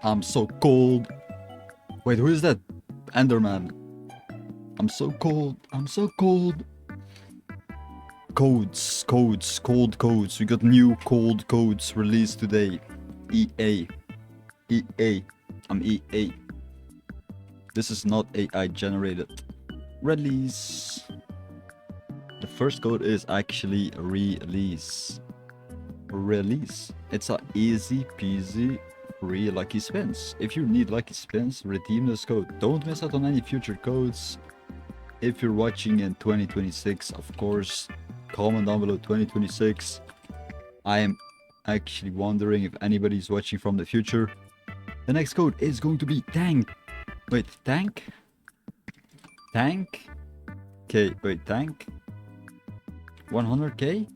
I'm so cold. Wait, who is that? Enderman. I'm so cold. I'm so cold. Cold codes. We got new cold codes released today. EA. EA. I'm EA. This is not AI generated. Release. The first code is actually release. Release. It's a easy peasy free lucky spins. If you need lucky spins, redeem this code. Don't miss out on any future codes. If you're watching in 2026, of course, comment down below 2026. I am actually wondering if anybody's watching from the future. The next code is going to be tank. Wait, tank? Tank? Okay, wait, tank? 100k?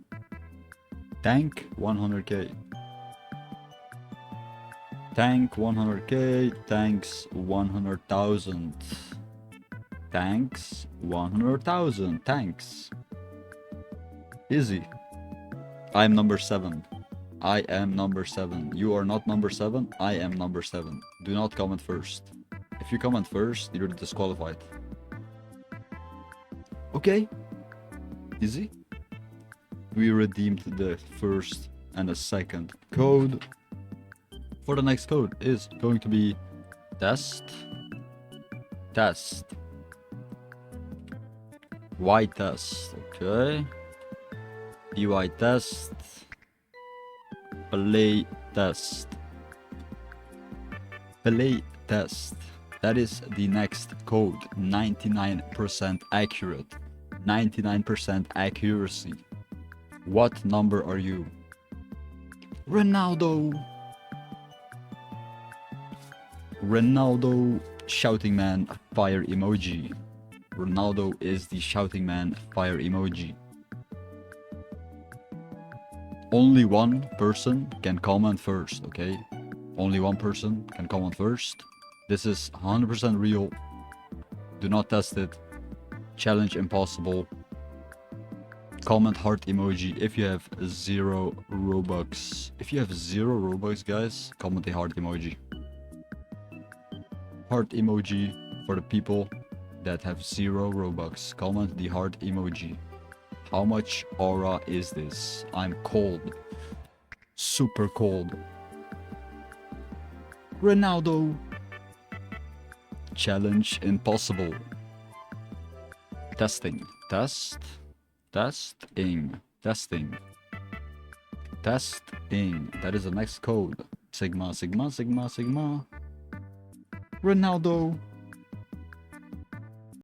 Tank 100k. Tank 100k. Tanks 100,000. Tanks 100,000. Tanks. Easy. I am number 7. I am number 7. You are not number 7. I am number 7. Do not comment first. If you comment first, you're disqualified. Okay. Easy. We redeemed the first and the second code. For the next code is going to be test. Test. Y test. Okay. EY test. Play test. Play test. That is the next code. 99% accurate. 99% accuracy. What number are you? Ronaldo. Ronaldo shouting man fire emoji. Ronaldo is the shouting man fire emoji. Only one person can comment first, okay? Only one person can comment first. This is 100% real. Do not test it. Challenge impossible. Comment heart emoji if you have 0 Robux. If you have 0 Robux, guys, comment the heart emoji. Heart emoji for the people that have 0 Robux. Comment the heart emoji. How much aura is this? I'm cold. Super cold. Ronaldo. Challenge impossible. Testing. Test. Testing. Testing. Testing. That is the next code. Sigma, sigma, sigma, sigma. Ronaldo.